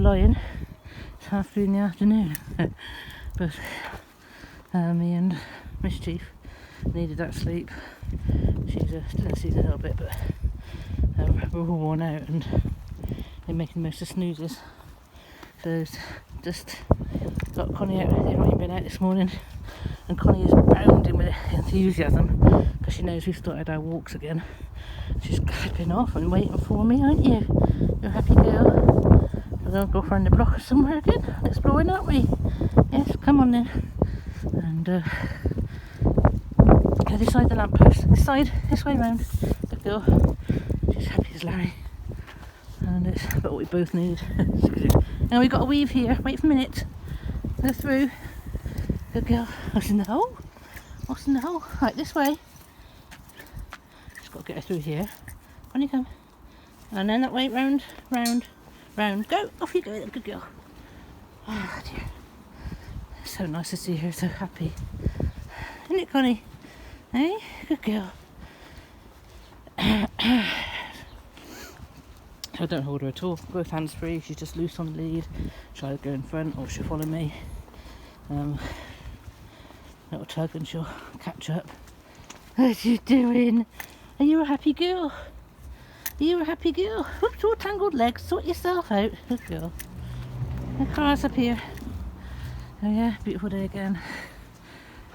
lying. It's 3:30 in the afternoon. But me and Mischief needed that sleep. She's still asleep a little bit, but we're all worn out and they're making the most of snoozes. So just got Connie out. They've not even been out this morning, and Connie is bounding with enthusiasm because she knows we've started our walks again. She's clipping off and waiting for me, aren't you? You're a happy girl. We're going to go around the block somewhere again, exploring, aren't we? Yes, come on then. And this side the lamppost, this side, this way round. Good girl. She's happy as Larry. And it's about what we both need. Now we've got a weave here. Wait for a minute. Go through. Good girl. What's in the hole? What's in the hole? Right, this way. Just got to get her through here. On you come. And then that way, round, round, round. Go! Off you go, good girl. Oh dear. So nice to see her so happy. Isn't it, Connie? Hey? Good girl. I don't hold her at all. Both hands free. She's just loose on the lead. She'll either go in front or she'll follow me. Little tug and she'll catch up. What are you doing? Are you a happy girl? Are you a happy girl? Whoops, all tangled legs. Sort yourself out. Good girl. The car's up here. Oh yeah, beautiful day again.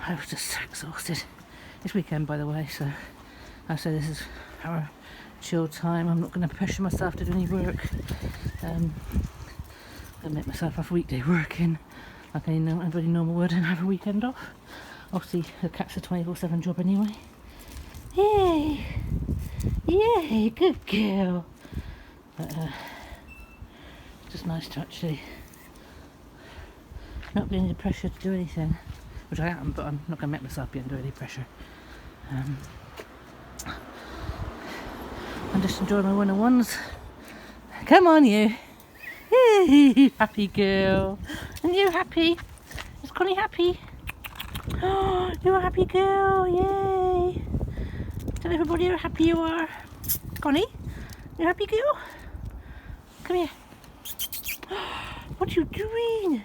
I was just so exhausted. It's weekend, by the way, so I say this is our chill time. I'm not going to pressure myself to do any work. I'm going to make myself have weekday working like everybody normal would and have a weekend off. Obviously, the cat's a 24/7 job anyway. Yay! Yay! Good girl! But it's just nice to actually not be under pressure to do anything, which I am, but I'm not going to make myself be under any pressure. I'm just enjoying my one-on-ones. Come on, you. Hey, happy girl. And you happy? Is Connie happy? Oh, you're a happy girl. Yay. Tell everybody how happy you are. Connie, you a happy girl? Come here. What are you doing?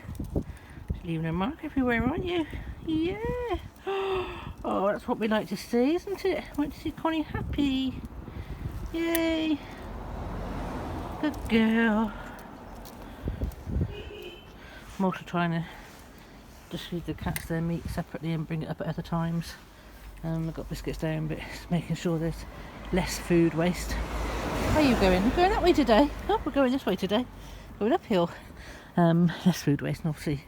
Leaving a mark everywhere, aren't you? Yeah. Oh, that's what we like to see, isn't it? We like to see Connie happy. Yay. Good girl. I'm also trying to just feed the cats their meat separately and bring it up at other times. I've got biscuits down, but it's making sure there's less food waste. Where are you going? We're going that way today. Oh, we're going this way today. Going uphill. Less food waste, and obviously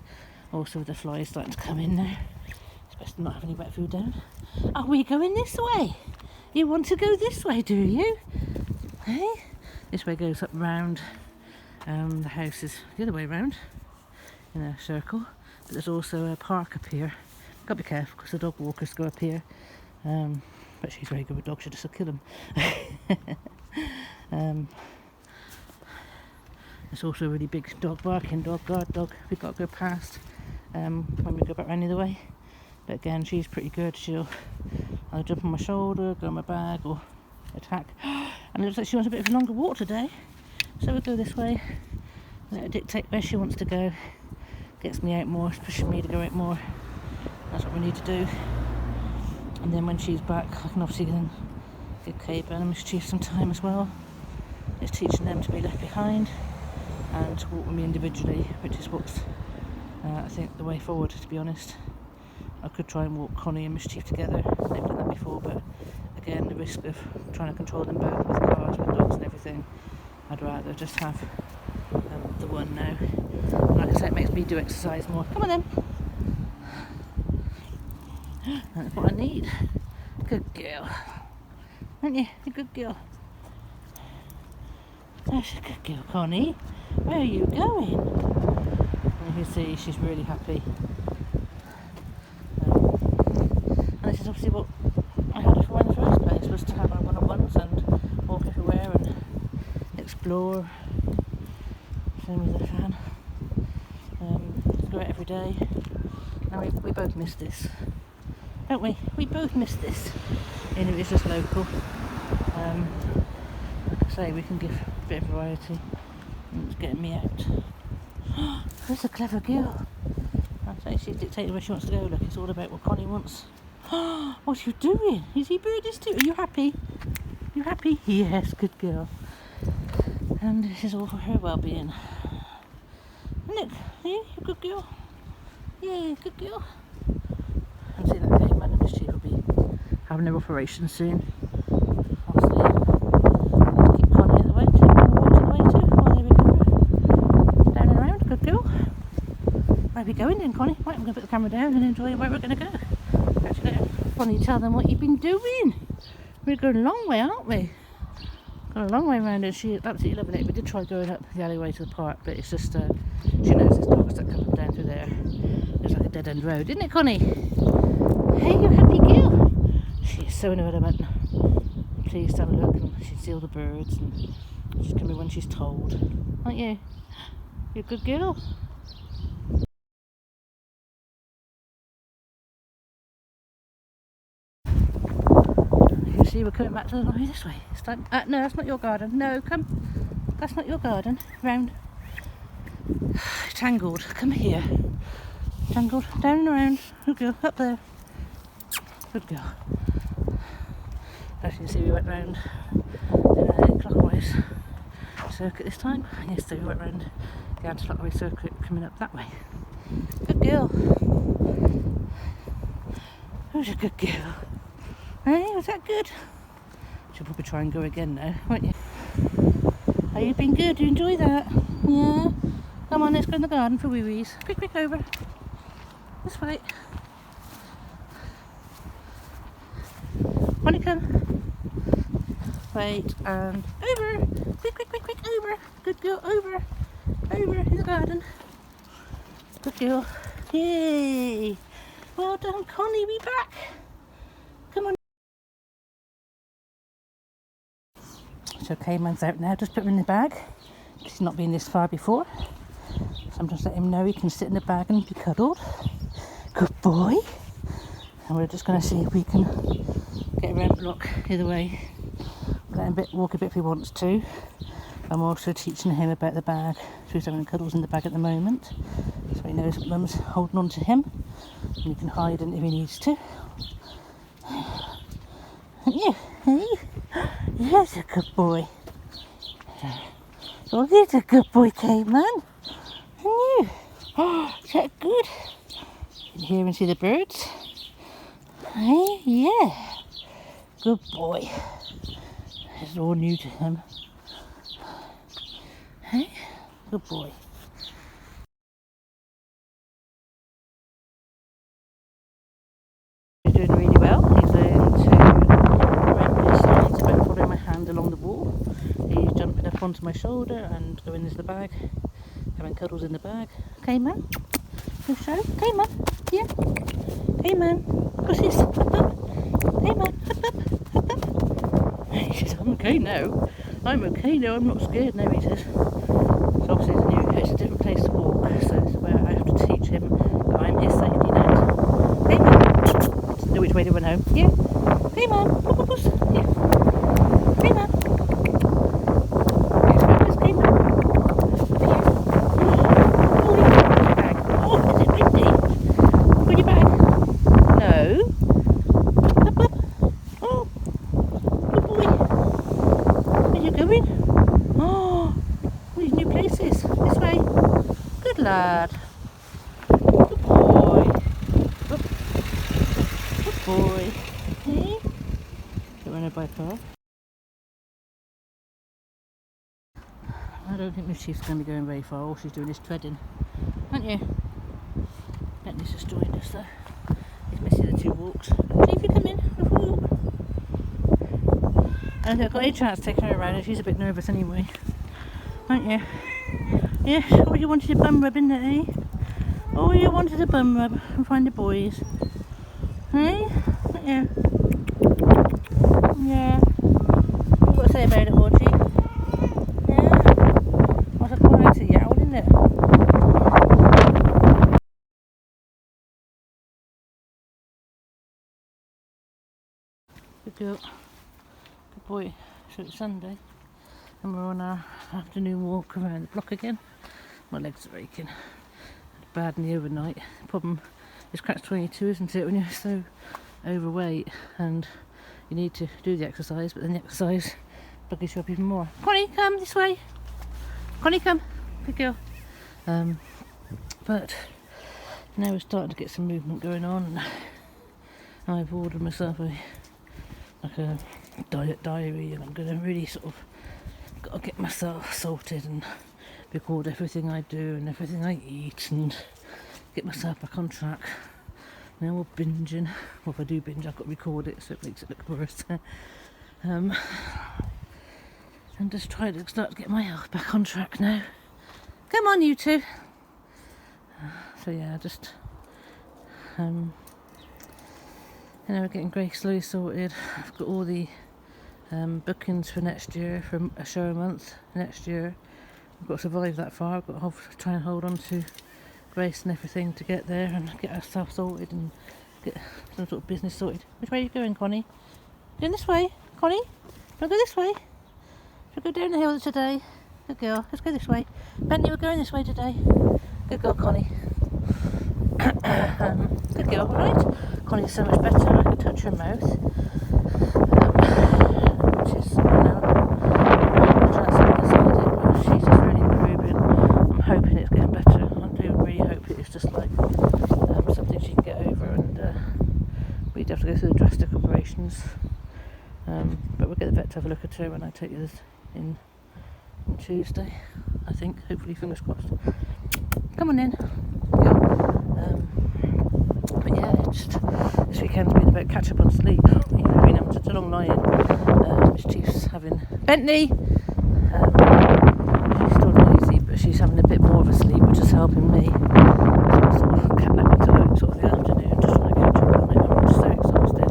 also the flies starting to come in now. It's best to not have any wet food down. Are we going this way? You want to go this way, do you? Hey? This way goes up round. The house is the other way round in a circle. But there's also a park up here. Got to be careful because the dog walkers go up here. But she's very good with dogs, she'll just kill them. There's also a really big dog barking, dog guard dog we've got to go past when we go back round the other way. But again, she's pretty good. She'll either jump on my shoulder, go on my bag, or attack. And it looks like she wants a bit of a longer walk today. So we'll go this way, let her dictate where she wants to go. Gets me out more, it's pushing me to go out more. That's what we need to do. And then when she's back, I can obviously then give Cable and Mischief some time as well. It's teaching them to be left behind and to walk with me individually, which is what's I think the way forward, to be honest. I could try and walk Connie and Mischief together. They've done that before, but again, the risk of trying to control them both with cars, with dogs and everything, I'd rather just have the one now. And like I say, it makes me do exercise more. Come on then. That's what I need. Good girl. Aren't you? A good girl. That's a good girl, Connie. Where are you going? And you can see she's really happy. And this is obviously what I had her for in the first place, was to have her one-on-ones and walk everywhere and explore. Same with the fan. Go out every day. And we both miss this, don't we? We both miss this. And it is just local. Like I say, we can give a bit of variety. And it's getting me out. That's a clever girl. I say she's dictating where she wants to go. Look, it's all about what Connie wants. What are you doing? Is he birdie too? Are you happy? You happy? Yes, good girl. And this is all for her well-being. Look, you good girl. Yeah, good girl. And see that came and she will be having her operation soon. I'll see. Let's keep Connie out the way too. Walk to the way too. While they recover. Down and around, good girl. Where are we going then, Connie? Right, I'm going to put the camera down and enjoy where we're going to go. Actually, Connie, tell them what you've been doing. We're going a long way, aren't we? Gone a long way around, and she absolutely loving it. We did try going up the alleyway to the park, but it's just she knows there's dogs that come down through there. It's like a dead end road, isn't it, Connie? Hey, you happy girl? She's so in her element. Please have a look, and she can see all the birds, and she's coming when she's told, aren't you? You're a good girl. See, we're coming back to the lorry this way. It's time. No, that's not your garden. No, come. That's not your garden. Round. Tangled. Come here. Tangled. Down and around. Good girl. Up there. Good girl. As you can see, we went round clockwise circuit this time. Yesterday we went round the anti-clockwise circuit coming up that way. Good girl. Who's a good girl? Hey, was that good? She'll probably try and go again now, won't you? Oh, you've been good, you enjoy that? Yeah? Come on, let's go in the garden for wee-wees. Quick, quick, over. This way. Want to come? Wait, and over. Quick, quick, quick, quick, over. Good girl, over. Over in the garden. Good girl. Yay! Well done, Connie, be back. Come on. So Cayman's out now, just put him in the bag. He's not been this far before. So I'm just letting him know he can sit in the bag and be cuddled. Good boy. And we're just going to see if we can get around the block either way. Let him walk a bit if he wants to. I'm also teaching him about the bag. So he's having cuddles in the bag at the moment. So he knows that Mum's holding on to him. And he can hide in if he needs to. Yeah, hey? He's a good boy. Oh, he's a good boy, Cayman. And you? Oh, is that good? You can hear and see the birds. Hey, yeah. Good boy. It's all new to him. Hey, good boy. He's doing really well. He's learned to remember his signs about following my hand along the wall. He's jumping up onto my shoulder and going into the bag, having cuddles in the bag. Cayman, you show? Cayman, yeah. Cayman, what's this? Up, up. Cayman, up, up, up, up. He says, I'm okay now. I'm okay now, I'm not scared now, he says. So obviously it's a different place to walk, so this is where I have to teach him that I'm his safety net. Cayman, know which way to run home. Yeah. Cayman, look, look, yeah. Cayman. Lad. Good boy. Good boy. Hey? Get run over by a car. I don't think Mischief's going to be going very far. All she's doing is treading. Aren't you? Bentley's just joined us though. He's missing the two walks. See if you come in for a walk. I don't think I've got any chance taking her around and she's a bit nervous anyway. Aren't you? Yes, oh, you wanted a bum rub, innit, eh? Oh, you wanted a bum rub and find the boys. Eh? Yeah. Yeah. What got to say about it, Audrey? Yeah. What's a quite a yowl, isn't it? Good girl. Good boy. So it's Sunday and we're on our afternoon walk around the block again. My legs are aching. Bad in the overnight. The problem is catch-22, isn't it, when you're so overweight and you need to do the exercise, but then the exercise buggers you up even more. Connie, come this way. Connie, come. Good girl. But now we're starting to get some movement going on. I've ordered myself a diet diary, and I'm going to really sort of got to get myself sorted and record everything I do and everything I eat and get myself back on track. Now we're binging. Well, if I do binge, I've got to record it so it makes it look worse. And just try to start to get my health back on track now. Come on, you two. So yeah, just we're getting Grace slowly sorted. I've got all the bookings for next year, for a show a month next year. I've got to survive that far. I've got to try and hold on to Grace and everything to get there and get ourselves sorted and get some sort of business sorted. Which way are you going, Connie? Going this way, Connie? Don't go this way. Should we go down the hill today? Good girl. Let's go this way. Bentley, we're going this way today. Good girl, Connie. Good girl, right? Connie's so much better. I can touch her mouth, which is, she's just really improving. I'm hoping it's getting better. I do really hope it's just like something she can get over, and we'd have to go through the drastic operations. But we'll get the vet to have a look at her when I take you in on Tuesday, I think. Hopefully, fingers crossed. Come on in. But yeah, just this weekend's been about catch up on sleep. We've been having such a long night in. Chief's having Bentley. She's still noisy, but she's having a bit more of a sleep, which is helping me. So I'm sort of catnap into like sort of the afternoon, just trying to catch up on it. I'm just so exhausted.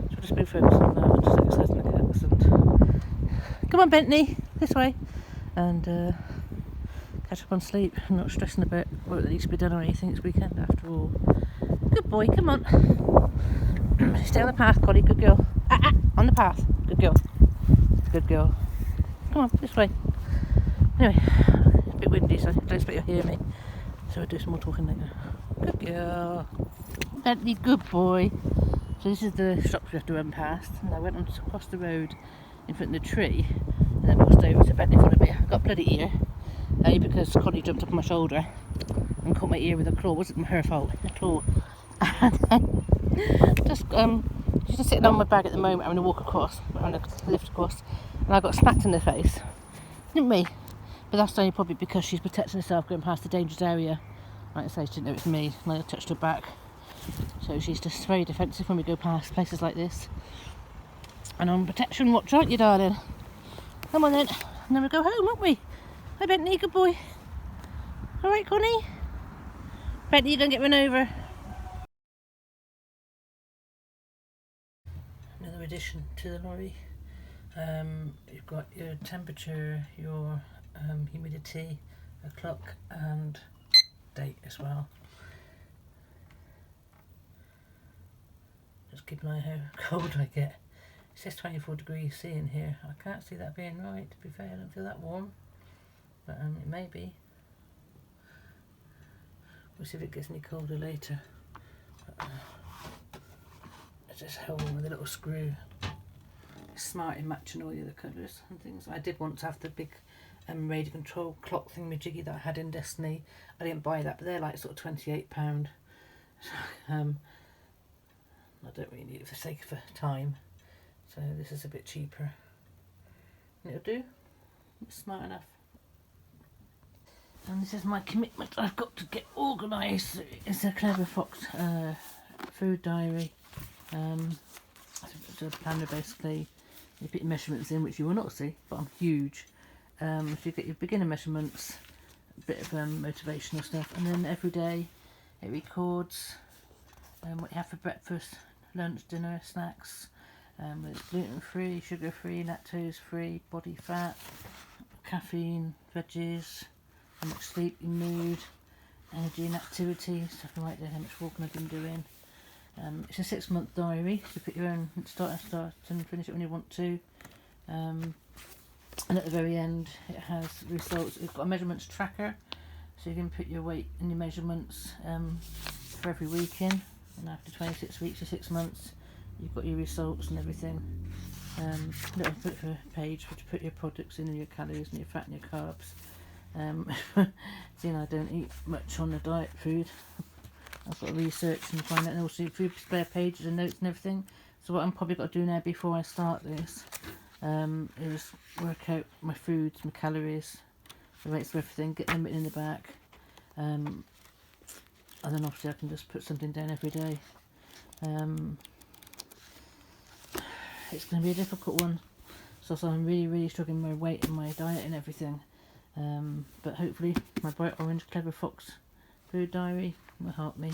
So I've just been focused on that and just exercising the cats. And come on, Bentley, this way. And catch up on sleep. I'm not stressing about what needs to be done or anything. It's weekend after all. Good boy, come on. Stay on the path, Connie. Good girl. On the path. Good girl. Good girl. Come on, this way. Anyway, it's a bit windy, so I don't expect you'll hear me. So I'll do some more talking later. Good girl. Bentley, good boy. So this is the shop we have to run past. And I went on across the road in front of the tree and then crossed over to Bentley for a bit. I got bloody ear. Because Connie jumped up on my shoulder and caught my ear with a claw. It wasn't her fault, a claw. And then she's just sitting on my bag at the moment, having a walk across, having a lift across, and I got smacked in the face. Didn't me? But that's only probably because she's protecting herself going past the dangerous area. Like I say, she didn't know it was me, and I touched her back. So she's just very defensive when we go past places like this. And on protection watch, aren't you, darling? Come on then, and then we'll go home, won't we? Hi Bentley, good boy. Alright, Connie? Bentley, you're going to get run over. Another addition to the lorry. You've got your temperature, your humidity, a clock and date as well. Just keep an eye how cold I get. It says 24 degrees C in here. I can't see that being right, to be fair. I don't feel that warm. But it may be. We'll see if it gets any colder later. It's just held on with a little screw. It's smart in matching all the other colours and things. I did want to have the big radio control clock thingamajiggy that I had in Destiny. I didn't buy that, but they're like sort of £28. I don't really need it for the sake of time. So this is a bit cheaper. And it'll do. It's smart enough. And this is my commitment. I've got to get organised. It's a Clever Fox food diary. It's a planner basically. You put your measurements in, which you will not see, but I'm huge. So you get your beginner measurements, a bit of motivational stuff, and then every day it records what you have for breakfast, lunch, dinner, snacks. It's gluten-free, sugar-free, lactose-free, body fat, caffeine, veggies, how much sleep, your mood, energy and activity, so I can write down how much walking I've been doing. It's a 6-month diary, so you put your own start and finish it when you want to. And at the very end it has results. It's got a measurements tracker, so you can put your weight and your measurements for every week in, and after 26 weeks or 6 months you've got your results and everything. Little bit of a page to put your products in and your calories and your fat and your carbs. Seeing I don't eat much on the diet food, I've got to research and find out, and also food spare pages and notes and everything. So what I'm probably got to do now before I start this is work out my foods, my calories, the rates of everything, get them written in the back, and then obviously I can just put something down every day. It's going to be a difficult one, so I'm really struggling with my weight and my diet and everything, but hopefully my bright orange Clever Fox food diary will help me.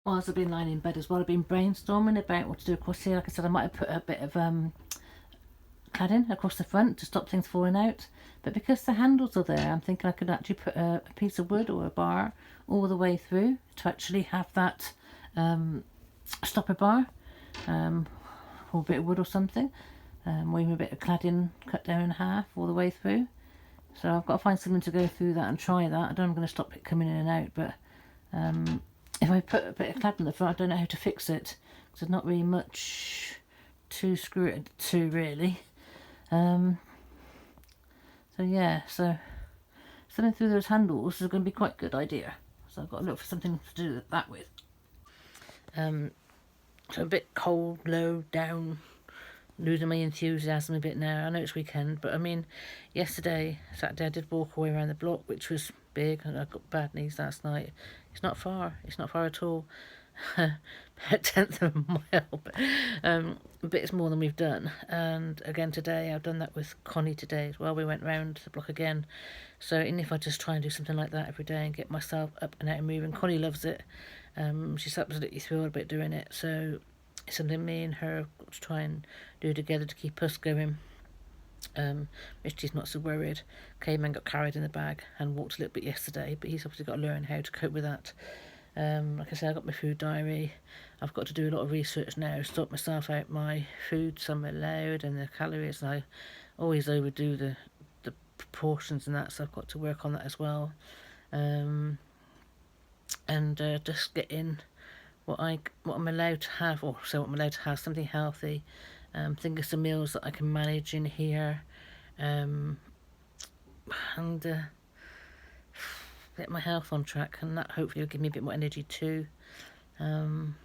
Whilst I've been lying in bed as well, I've been brainstorming about what to do across here. Like I said, I might have put a bit of cladding across the front to stop things falling out, but because the handles are there, I'm thinking I could actually put a piece of wood or a bar all the way through to actually have that stopper bar, or a bit of wood or something, or even a bit of cladding cut down in half all the way through. So I've got to find something to go through that and try that. I don't know if I'm going to stop it coming in and out, but if I put a bit of cladding in the front, I don't know how to fix it, because there's not really much to screw it to really. So yeah, so something through those handles is going to be quite a good idea. So I've got to look for something to do that with. So a bit cold, low, down, losing my enthusiasm a bit now. I know it's weekend, but I mean, yesterday, Saturday, I did walk away around the block, which was big, and I got bad knees last night. It's not far at all. A 1/10 of a mile, but it's more than we've done. And again today, I've done that with Connie today as well. We went round the block again. So even if I just try and do something like that every day and get myself up and out and moving, Connie loves it. She's absolutely thrilled about doing it. So it's something me and her have got to try and do together to keep us going. Richie's not so worried. Cayman got carried in the bag and walked a little bit yesterday, but he's obviously got to learn how to cope with that. Like I said, I've got my food diary. I've got to do a lot of research now, sort myself out my food, some allowed, and the calories. And I always overdo the proportions and that, so I've got to work on that as well. And just get in what I'm allowed to have, or so what I'm allowed to have, something healthy. Think of some meals that I can manage in here, and get my health on track, and that hopefully will give me a bit more energy too. I'm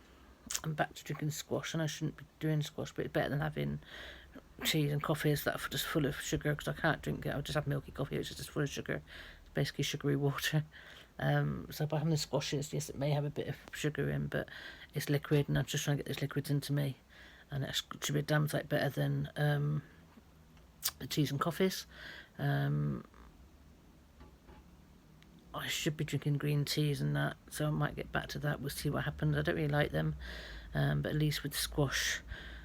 back to drinking squash, and I shouldn't be doing squash, but it's better than having cheese and coffees that are just full of sugar, because I can't drink it. I just have milky coffee, which is just full of sugar. It's basically sugary water. So by having the squashes, yes, it may have a bit of sugar in, but it's liquid, and I'm just trying to get those liquids into me, and it should be a damn sight better than the teas and coffees. I should be drinking green teas and that, so I might get back to that. We'll see what happens. I don't really like them, but at least with squash,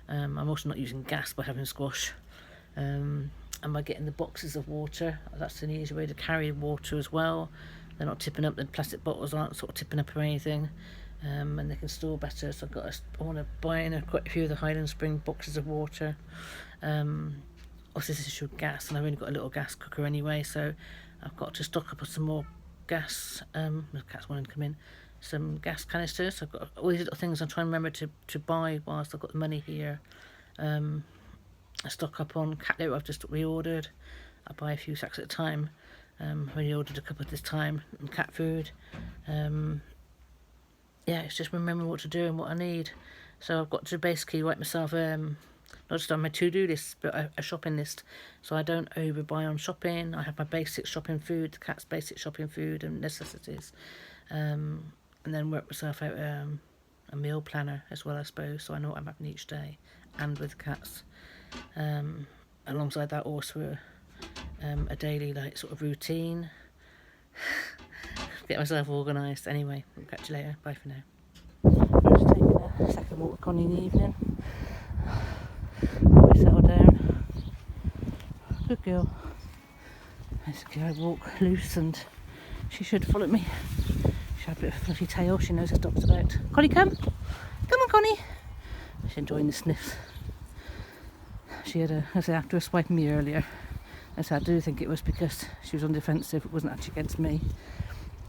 I'm also not using gas by having squash. And by getting the boxes of water, that's an easy way to carry water as well. They're not tipping up, the plastic bottles aren't sort of tipping up or anything, and they can store better. So I want to buy in quite a few of the Highland Spring boxes of water. Obviously this is your gas, and I've only got a little gas cooker anyway, so I've got to stock up on some more gas. The cats wanting to come in. Some gas canisters. I've got all these little things I'm trying to remember to buy whilst I've got the money here. I stock up on cat litter I've just reordered. I buy a few sacks at a time. I've only ordered a couple this time, and cat food. Yeah, it's just remembering what to do and what I need. So I've got to basically write myself not just on my to-do list, but a shopping list, so I don't overbuy on shopping. I have my basic shopping food, the cat's basic shopping food and necessities, and then work myself out a meal planner as well, I suppose, so I know what I'm having each day, and with cats. Alongside that, also a daily sort of routine. Get myself organised. Anyway, I'll catch you later. Bye for now. I'm just taking a second walk with Connie in the evening. Always settle down. Good girl. Basically I walk loose and She should follow me. She had a bit of a fluffy tail. She knows this dog's about. Connie, come. Come on, Connie. She's enjoying the sniffs. She had after her swiping me earlier. I do think it was because she was on defensive. It wasn't actually against me.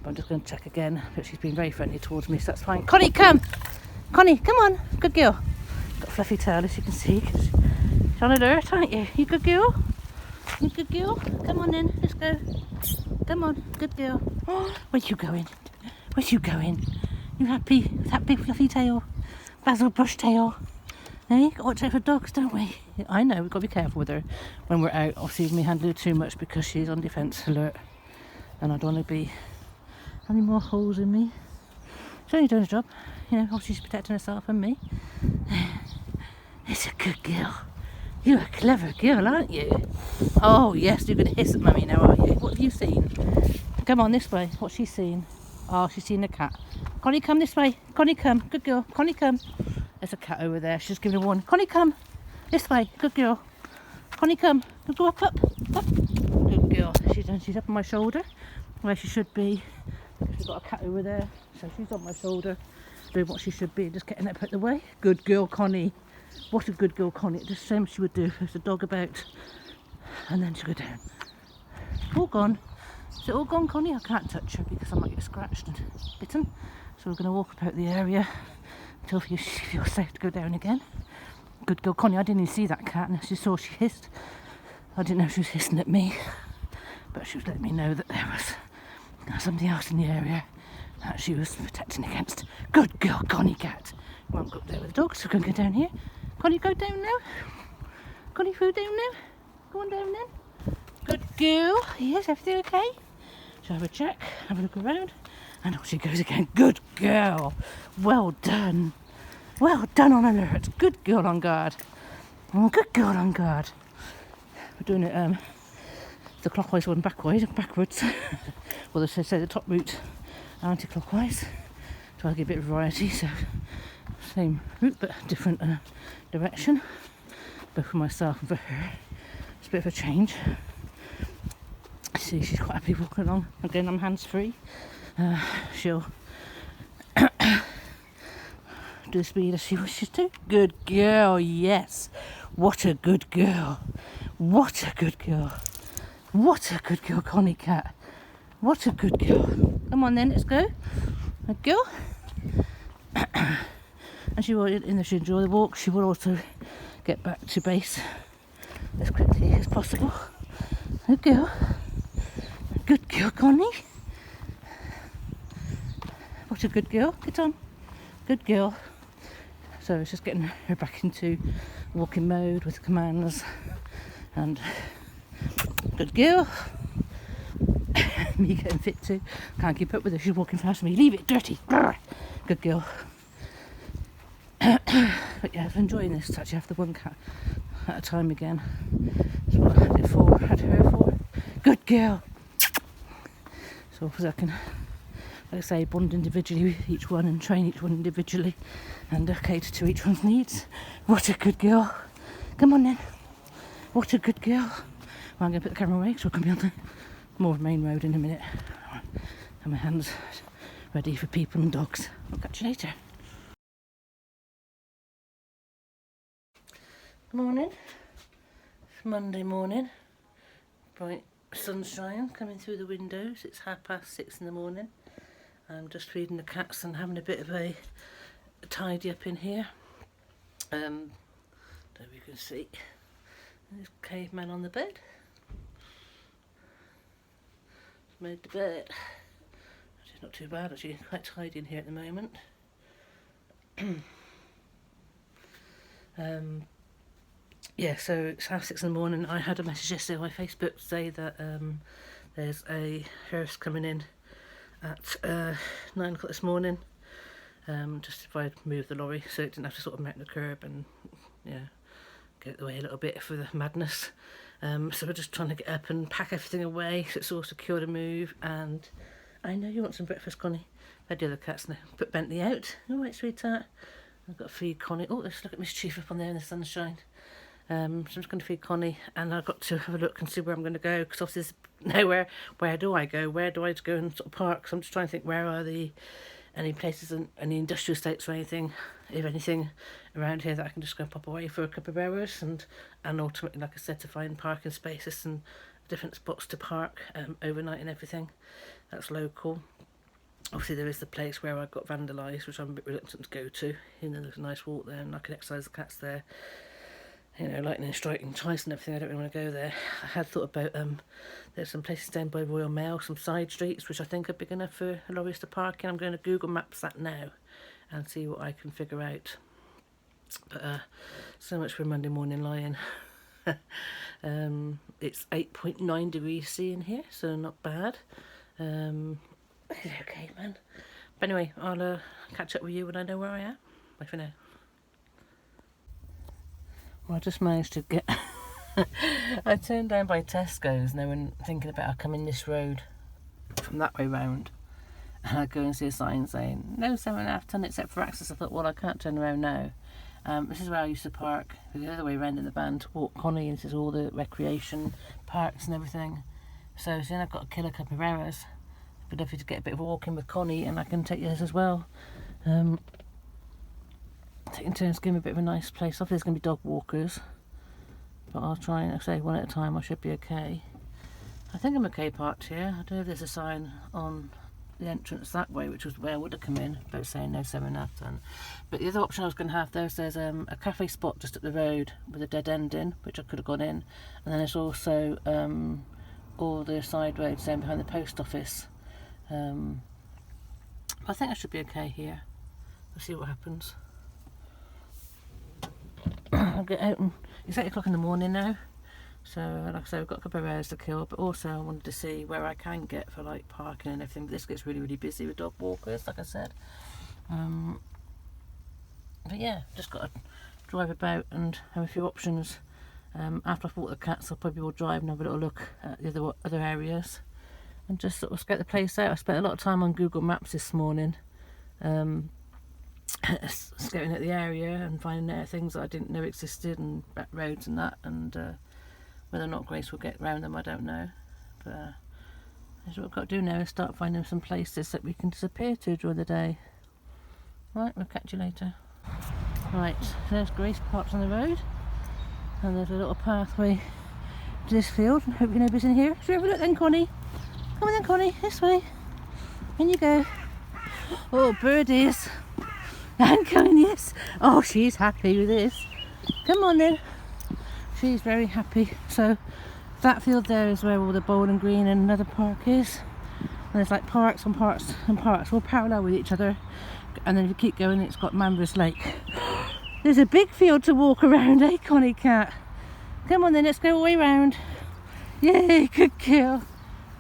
But I'm just going to check again. But she's been very friendly towards me, so that's fine. Connie, come! Connie, come on. Good girl. Got a fluffy tail, as you can see. She's on alert, aren't you? You good girl? You good girl? Come on then, let's go. Come on, good girl. Oh, where you going? Where you going? You happy with that big fluffy tail? Basil brush tail. Hey, got to watch out for dogs, don't we? I know, we've got to be careful with her when we're out. Obviously, we handle her too much because she's on defence alert. And I don't want to be any more holes in me. She's only doing a job. You know, obviously she's protecting herself and me. It's a good girl. You're a clever girl, aren't you? Oh, yes, you're going to hiss at Mummy now, are you? What have you seen? Come on, this way. What's she seen? Oh, she's seen a cat. Connie, come this way. Connie, come. Good girl. Connie, come. There's a cat over there. She's giving a warning. Connie, come. This way. Good girl. Connie, come. Go up. Good girl. She's up on my shoulder, where she should be. We've got a cat over there, so she's on my shoulder, doing what she should be, just getting up out the way. Good girl, Connie. What a good girl, Connie. It's the same she would do if there's a dog about. And then she'll go down. All gone. Is it all gone, Connie? I can't touch her because I might get scratched and bitten. So we're going to walk about the area until she feels safe to go down again. Good girl, Connie. I didn't even see that cat, and as you saw, she hissed. I didn't know she was hissing at me, but she was letting me know that there was something else in the area that she was protecting against. Good girl, Connie cat. We won't go up there with the dogs, so we're going to go down here. Connie, go down now. Connie, go down now. Go on down then. Good girl. Yes, everything okay? Shall I have a check, have a look around? And off she goes again. Good girl. Well done. Well done on alert. Good girl on guard. Good girl on guard. We're doing it the clockwise one backwards. Well, they say the top route anti-clockwise. Try to give a bit of variety, so same route but different direction, both for myself and for her. It's a bit of a change. See, she's quite happy walking along. Again, I'm hands-free. She'll do the speed as she wishes to. Good girl, yes. What a good girl. What a good girl. What a good girl, Connie cat. What a good girl. Come on then, let's go. Good girl. And she will, she enjoy the walk, she will also get back to base as quickly as possible. Good girl. Good girl, Connie. What a good girl. Get on. Good girl. So it's just getting her back into walking mode with commands. And good girl. Me getting fit too. Can't keep up with her. She's walking fast with me. Leave it, dirty. Good girl. But yeah, I'm enjoying this. Actually, have the one cat at a time again. That's what I had it for. Had her for. Good girl. So I can, like I say, bond individually with each one and train each one individually and cater to each one's needs. What a good girl. Come on then. What a good girl. Well, I'm going to put the camera away so I can be on the more main road in a minute. And my hands ready for people and dogs. I'll catch you later. Good morning. It's Monday morning. Bright sunshine coming through the windows. It's 6:30 in the morning. I'm just feeding the cats and having a bit of a tidy up in here. Don't know if you can see. There's Caveman on the bed. Made the bed. It's not too bad actually, quite tidy in here at the moment. Yeah, so it's 6:30 in the morning. I had a message yesterday on my Facebook to say that there's a hearse coming in at 9 o'clock this morning. Just if I move the lorry so it didn't have to sort of mount the curb and yeah, get the way a little bit for the madness. So we're just trying to get up and pack everything away so it's all secure to move. And I know you want some breakfast, Connie. I the other cats now. Put Bentley out. All right, sweetheart. I've got to feed Connie. Oh, let's look at Mischief up on there in the sunshine. So I'm just going to feed Connie, and I've got to have a look and see where I'm going to go because obviously there's now where do I go? Where do I go and sort of park? So I'm just trying to think, where are any places in any industrial estates or anything, if anything, around here that I can just go and pop away for a couple of hours, and ultimately, like I said, to find parking spaces and different spots to park overnight and everything. That's local. Obviously, there is the place where I got vandalised, which I'm a bit reluctant to go to. You know, there's a nice walk there, and I can exercise the cats there. You know, lightning striking twice and everything. I don't really want to go there. I had thought about there's some places down by Royal Mail, some side streets which I think are big enough for lorries to park in. I'm going to Google Maps that now and see what I can figure out. But so much for Monday morning lying. It's 8.9 degrees C in here, so not bad. Okay, man. But anyway, I'll catch up with you when I know where I am. Bye for now. Well, I just managed to get... I turned down by Tesco's now and thinking about coming this road from that way round. And I go and see a sign saying, no 7.5 tonne except for access. I thought, well, I can't turn around now. This is where I used to park the other way around in the van to walk Connie, and this is all the recreation parks and everything. So then I've got to kill a couple of hours. But if you to get a bit of walking with Connie, and I can take yours as well. Taking turns to give me a bit of a nice place. Obviously there's going to be dog walkers, but I'll try and say one at a time. I should be okay. I think I'm okay parked here. I don't know if there's a sign on the entrance that way, which was where I would have come in, about saying no 7.5 tonne. But the other option I was going to have there's a cafe spot just up the road with a dead end in, which I could have gone in, and then there's also all the side roads down behind the post office. I think I should be okay here. We'll see what happens. I'll get out, and it's 8 o'clock in the morning now, so like I said, I've got a couple of hours to kill, but also I wanted to see where I can get for like parking and everything. But this gets really busy with dog walkers, like I said. But yeah, just got to drive about and have a few options. After I've bought the cats, I probably will drive and have a little look at the other areas and just sort of scout the place out. I spent a lot of time on Google Maps this morning, scouting out the area and finding out things that I didn't know existed, and back roads and that, and whether or not Grace will get round them, I don't know. But that's what I've got to do now, is start finding some places that we can disappear to during the day. Right, we'll catch you later. Right, there's Grace parked on the road, and there's a little pathway to this field, and hopefully nobody's in here. Should we have a look then, Connie? Come on then, Connie, this way. In you go. Oh, birdies. And coming, yes. Oh, she's happy with this. Come on then. She's very happy. So that field there is where all the bowling green and another park is. And there's like parks and parks and parks all parallel with each other. And then if you keep going, it's got Manvers Lake. There's a big field to walk around, eh, Connie cat? Come on then, let's go all the way round. Yay, good girl.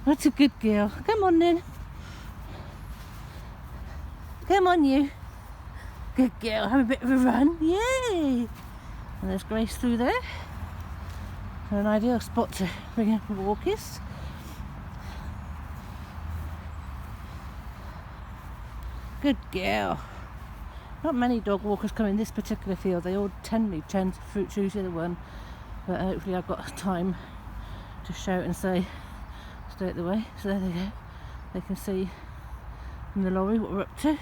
That's a good girl. Come on then. Come on you. Good girl, have a bit of a run. Yay! And there's Grace through there. An ideal spot to bring up walkers. Good girl. Not many dog walkers come in this particular field. They all tend to choose the other one. But hopefully I've got time to shout and say, stay out the way. So there they go. They can see from the lorry what we're up to.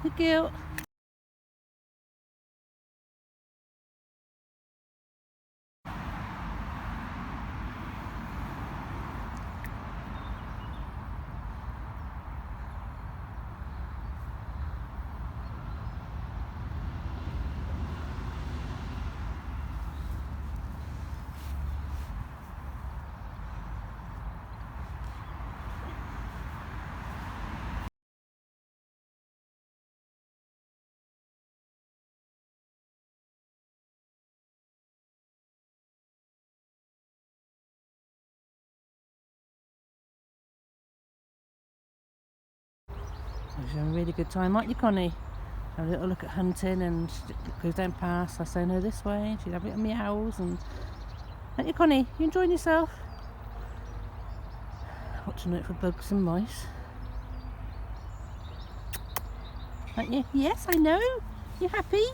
Good girl. You're having a really good time, aren't you, Connie? Have a little look at hunting, and goes down past. I say no this way. She'd have a little meows, and aren't you, Connie? You enjoying yourself? Watching out for bugs and mice. Aren't you? Yes, I know. You happy?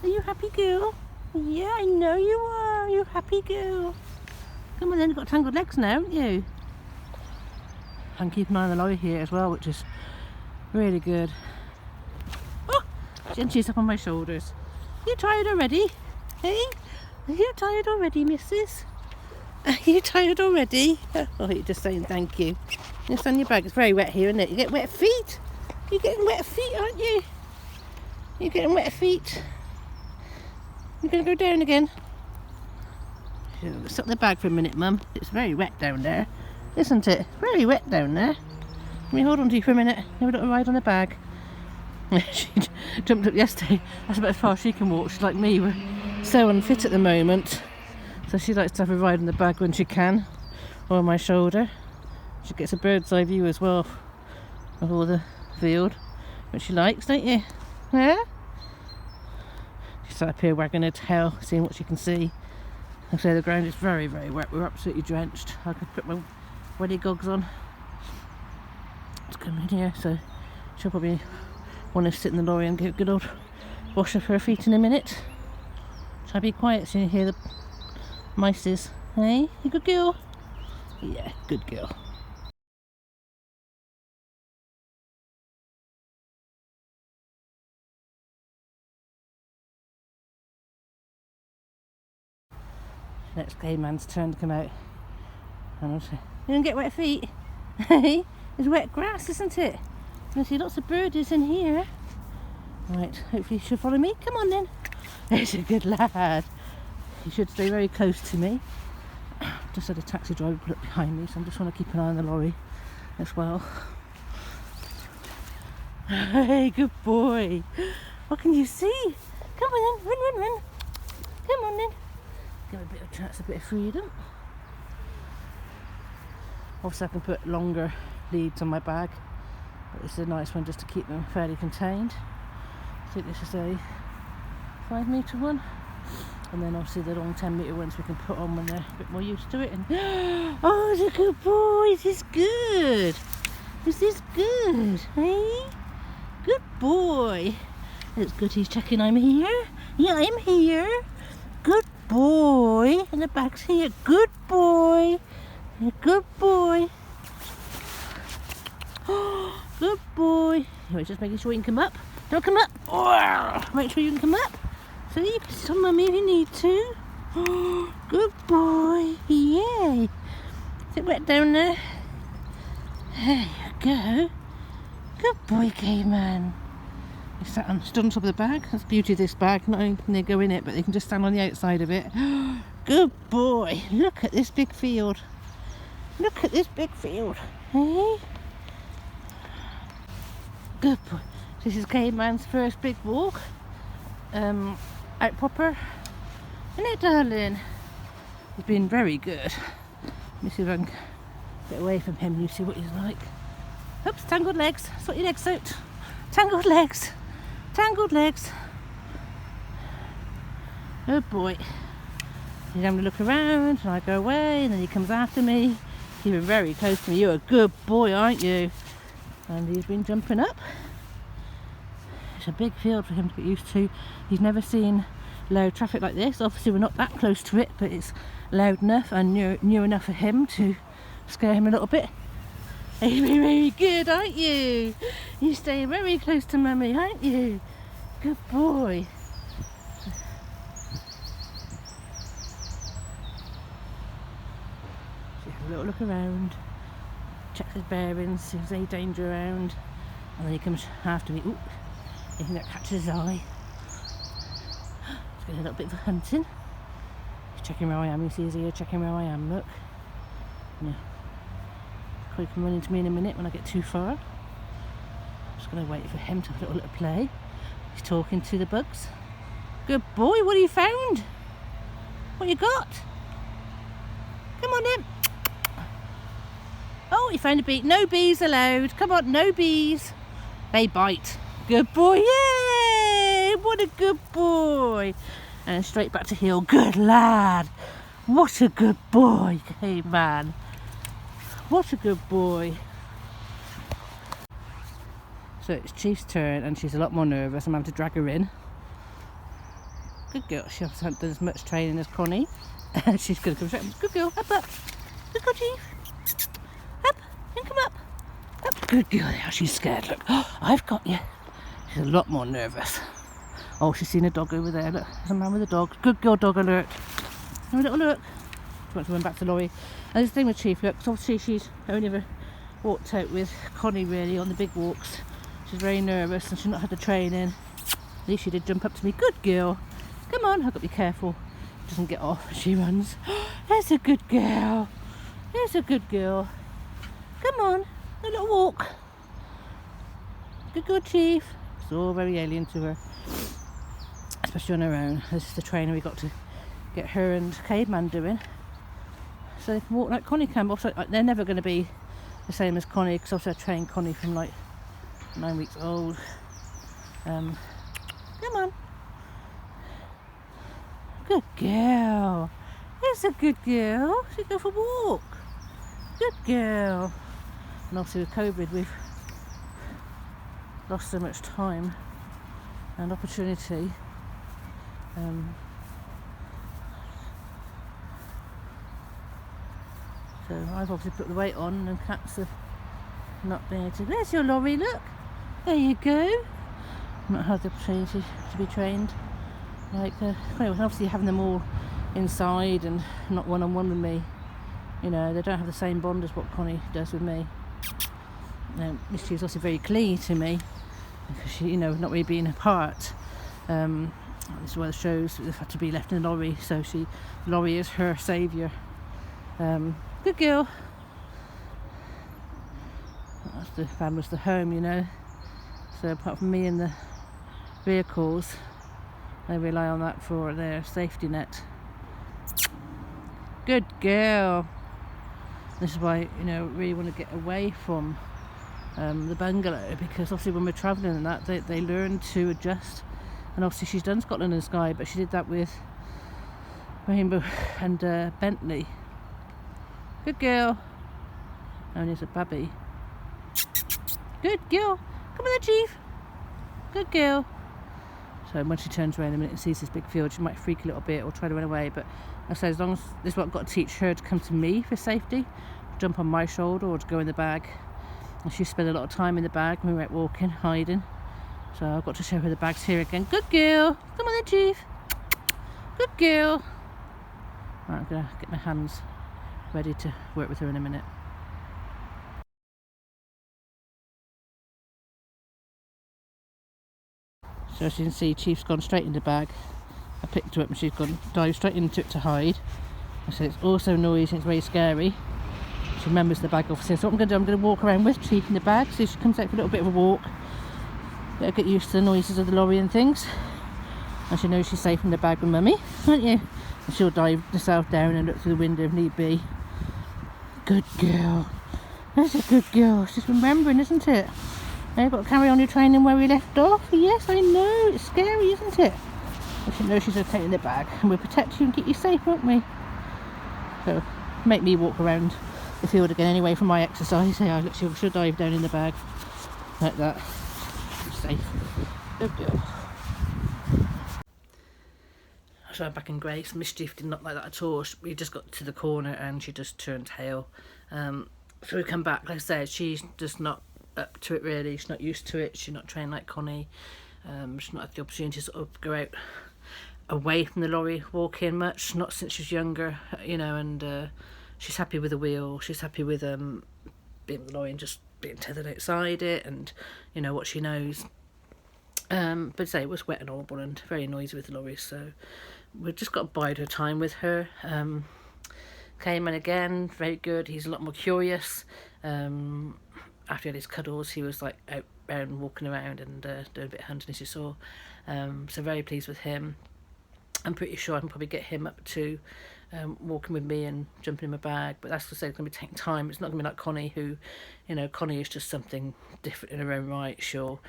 Are you happy, girl? Yeah, I know you are. You happy girl. Come on then, you've got tangled legs now, haven't you? And keep an eye on the lorry here as well, which is really good. Oh! And she's up on my shoulders. You tired already? Hey? Are you tired already, missus? Are you tired already? Oh, you're just saying thank you. Just on your bag. It's very wet here, isn't it? You get wet feet? You're getting wet feet, aren't you? You're getting wet feet. You're going to go down again. Stop the bag for a minute, Mum. It's very wet down there, isn't it? Very wet down there. Let me hold on to you for a minute. Never got to ride on the bag. She jumped up yesterday. That's about as far as she can walk. She's like me. We're so unfit at the moment. So she likes to have a ride on the bag when she can, or on my shoulder. She gets a bird's eye view as well of all the field, which she likes, don't you? Yeah? She's sat up here wagging her tail, seeing what she can see. I say the ground is very, very wet. We're absolutely drenched. I could put my weddy gogs on to come in here, so she'll probably want to sit in the lorry and give a good old wash of her feet in a minute. Shall I be quiet so you hear the mices? Hey, you good girl? Yeah, good girl. Next gay man's turn to come out. And I'll say, you don't get wet feet. Hey, it's wet grass, isn't it? I see lots of birdies in here. Right, hopefully you should follow me. Come on then. He's a good lad. He should stay very close to me. Just had a taxi driver pull up behind me, so I'm just trying to keep an eye on the lorry as well. Hey, good boy. What can you see? Come on then, run. Come on then. Give him a bit of chance, a bit of freedom. Also, I can put longer leads on my bag, but this is a nice one just to keep them fairly contained. I think this is a 5 metre one, and then obviously the long 10 metre ones we can put on when they're a bit more used to it. And oh, it's a good boy. Is this good? Is this good? Hey, good boy. It's good he's checking I'm here. Yeah, I'm here. Good boy. And the bag's here. Good boy. Good boy. Oh, good boy. You're just making sure you can come up. Don't come up. Oh, make sure you can come up. So you can sit on Mummy if you need to. Oh, good boy. Yay. Is it wet down there? There you go. Good boy, Cayman. You stood on top of the bag. That's the beauty of this bag. Not only can they go in it, but they can just stand on the outside of it. Good boy. Look at this big field. Look at this big field. Hey? Good boy. This is Cayman's first big walk. Out proper. Isn't it, darling? He's been very good. Let me see if I can get away from him and you see what he's like. Oops, tangled legs. Sort your legs out. Tangled legs. Tangled legs. Good boy. He's having to look around and I go away and then he comes after me. Keeping very close to me. You're a good boy, aren't you? And he's been jumping up. It's a big field for him to get used to. He's never seen loud traffic like this. Obviously we're not that close to it, but it's loud enough and new enough for him to scare him a little bit. You're very good, aren't you? You're staying very close to Mummy, aren't you? Good boy. So have a little look around, checks his bearings, see if there's any danger around, and then he comes after me. Ooh, anything that catches his eye. He's getting a little bit of hunting. He's checking where I am. You see his ear checking where I am. Look. Yeah. He can run into me in a minute when I get too far. Just going to wait for him to have a little play. He's talking to the bugs. Good boy, what have you found? What you got? Come on then. Oh, he found a bee. No bees allowed. Come on, no bees. They bite. Good boy, yay! What a good boy. And straight back to heel. Good lad. What a good boy, Cayman. What a good boy. So it's Chief's turn and she's a lot more nervous. I'm having to drag her in. Good girl. She hasn't done as much training as Connie. She's going to come straight. Good girl. Up. Good girl, Chief. Up. You can come up. Up. Good girl. Now she's scared. Look. Oh, I've got you. She's a lot more nervous. Oh, she's seen a dog over there. Look. There's a man with a dog. Good girl, dog alert. Have a little look. She wants to run back to Laurie. And this thing with Chief, look, because obviously she's only ever walked out with Connie really on the big walks. She's very nervous and she's not had the training. At least she did jump up to me. Good girl. Come on, I've got to be careful. Doesn't get off as she runs. There's a good girl. There's a good girl. Come on, a little walk. Good girl, Chief. It's all very alien to her, especially on her own. This is the training we got to get her and Caveman doing. So they can walk like Connie can. Also, they're never going to be the same as Connie because also I trained Connie from like 9 weeks old. Come on. Good girl. There's a good girl. She go for a walk. Good girl. And obviously with COVID we've lost so much time and opportunity. So I've obviously put the weight on and cats are not being able to. There's your Laurie, look. There you go. I've not had the opportunity to be trained. Like, obviously having them all inside and not one-on-one with me. You know, they don't have the same bond as what Connie does with me. She was also very clingy to me because she, not really being apart. This is one of the shows that had to be left in Laurie, so Laurie is her saviour. Good girl. That's the family's the home, So apart from me and the vehicles, they rely on that for their safety net. Good girl. This is why, really want to get away from the bungalow, because obviously when we're travelling and that, they learn to adjust. And obviously she's done Scotland and Skye, but she did that with Rainbow and Bentley. Good girl. And there's a puppy. Good girl. Come on, Chief. Good girl. So when she turns around in a minute and sees this big field, she might freak a little bit or try to run away. But I say, as long as this is what I've got to teach her to come to me for safety, jump on my shoulder or to go in the bag. And she spent a lot of time in the bag when we were out walking, hiding. So I've got to show her the bag's here again. Good girl. Come on then, Chief. Good girl. Right, I'm going to get my hands ready to work with her in a minute. So as you can see, Chief's gone straight in the bag. I picked her up and she's gone dived straight into it to hide. I said it's also noisy and it's very scary. She remembers the bag obviously. So what I'm going to do, I'm going to walk around with Chief in the bag. So she comes out for a little bit of a walk. Let her get used to the noises of the lorry and things. And she knows she's safe in the bag with Mummy, aren't you? And she'll dive herself down and look through the window if need be. Good girl. That's a good girl. She's remembering, isn't it? Now you've got to carry on your training where we left off. Yes, I know. It's scary, isn't it? But she knows she's okay in the bag. And we'll protect you and keep you safe, won't we? So, make me walk around the field again anyway for my exercise. Yeah, look, she'll dive down in the bag. Like that. She's safe. Good girl. So I'm back in Grace. Mischief did not like that at all. We just got to the corner and she just turned tail. So we come back. Like I said, she's just not up to it really. She's not used to it. She's not trained like Connie. She's not had the opportunity to sort of go out away from the lorry walking much. Not since she was younger, and she's happy with the wheel. She's happy with being with the lorry and just being tethered outside it and what she knows. But say it was wet and horrible and very noisy with the lorries, so we've just got to bide her time with her. Cayman again, very good. He's a lot more curious. After he had his cuddles, he was like out and walking around and doing a bit of hunting, as you saw. So very pleased with him. I'm pretty sure I can probably get him up to walking with me and jumping in my bag, but that's to say it's going to be taking time. It's not going to be like Connie, who, Connie is just something different in her own right. She'll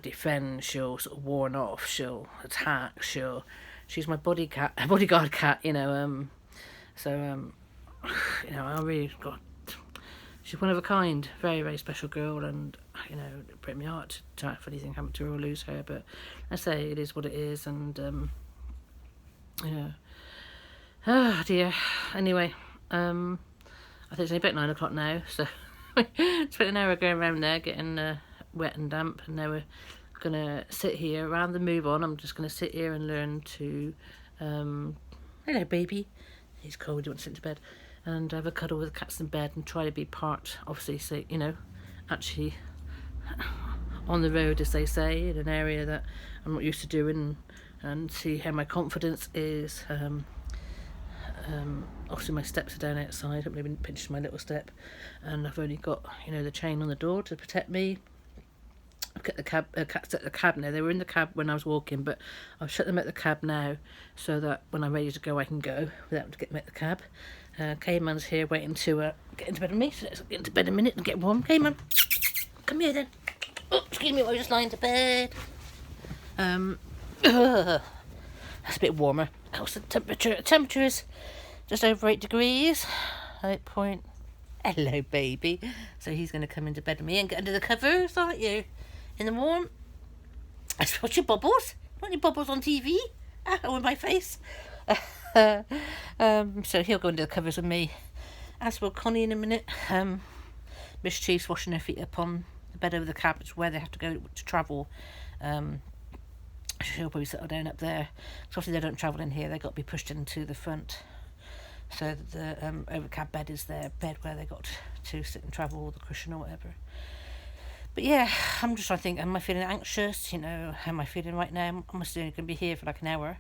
defend, she'll sort of warn off, she'll attack, she's my bodyguard cat, so I really got, she's one of a kind, very, very special girl, and it breaks my heart to have anything happen to her or lose her, but I say it is what it is, and Yeah. Oh dear. Anyway, I think it's only about 9 o'clock now, so spent an hour going around there getting wet and damp, and now we're gonna sit here around the move on. I'm just gonna sit here and learn to hello baby, he's cold, he wants to sit into bed, and have a cuddle with the cats in bed and try to be part, obviously, so actually on the road, as they say, in an area that I'm not used to doing, and see how my confidence is. Obviously my steps are down outside, I haven't even pinched my little step, and I've only got the chain on the door to protect me. I've got the cats at the cab now. They were in the cab when I was walking, but I've shut them at the cab now so that when I'm ready to go I can go without having to get them at the cab. Cayman's here waiting to get into bed with me, so let's get into bed in a minute and get warm. Cayman, come here then. Oh, excuse me, I was just lying to bed. That's a bit warmer. How's the temperature? The temperature is just over 8 degrees. 8 point. Hello, baby. So he's going to come into bed with me and get under the covers, aren't you? In the warm. What's your bubbles? Want any bubbles on TV? On my face. So he'll go under the covers with me. As will Connie in a minute. Miss Chief's washing her feet up on the bed over the cab. It's where they have to go to travel. She'll probably settle down up there. Because obviously they don't travel in here. They've got to be pushed into the front. So the overcab bed is their bed where they got to sit and travel, or the cushion or whatever. But yeah, I'm just trying to think, am I feeling anxious? How am I feeling right now? I'm still only going to be here for like an hour.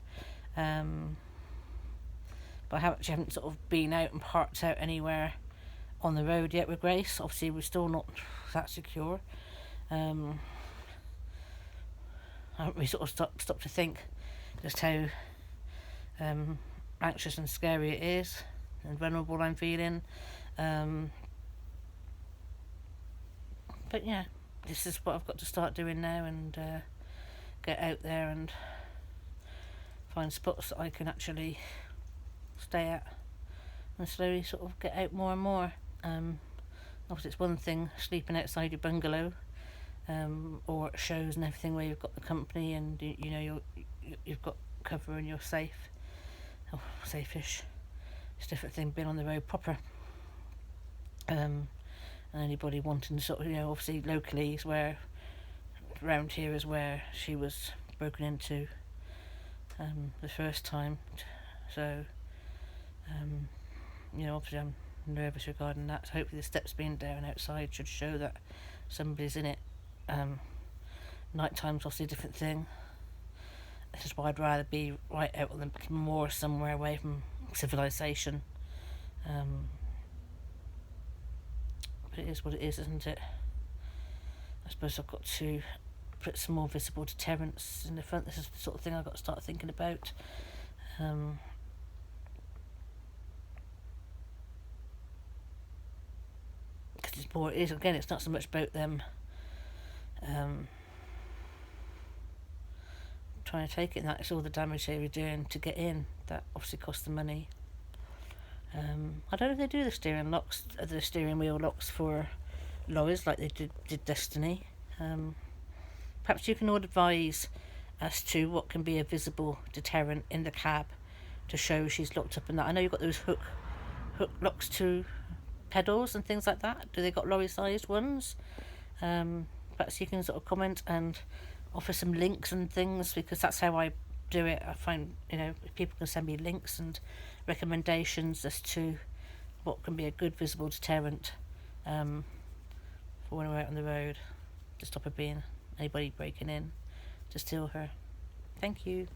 But I haven't sort of been out and parked out anywhere on the road yet with Grace. Obviously we're still not that secure. I haven't really sort of stopped to think just how anxious and scary it is and vulnerable I'm feeling. But yeah, this is what I've got to start doing now, and get out there and find spots that I can actually stay at and slowly sort of get out more and more. Obviously it's one thing sleeping outside your bungalow or at shows and everything where you've got the company and you've got cover and you're safe. Oh, safe-ish. It's a different thing being on the road proper. And anybody wanting to sort of, obviously locally is where, around here is where she was broken into the first time. So, obviously I'm nervous regarding that. So hopefully the steps being down outside should show that somebody's in it. Night time's obviously a different thing. This is why I'd rather be right out on the moor somewhere away from civilization. But it is what it is, isn't it? I suppose I've got to put some more visible deterrents in the front. This is the sort of thing I've got to start thinking about. Because it's more, again, it's not so much about them trying to take it, and that it's all the damage they were doing to get in that obviously cost the money. I don't know if they do the steering wheel locks for lorries like they did Destiny. Perhaps you can all advise as to what can be a visible deterrent in the cab to show she's locked up in that. I know you've got those hook locks to pedals and things like that. Do they got lorry sized ones? Perhaps you can sort of comment and offer some links and things, because that's how I do it. I find, if people can send me links and recommendations as to what can be a good visible deterrent for when we're out on the road, to stop her being anybody breaking in to steal her. Thank you.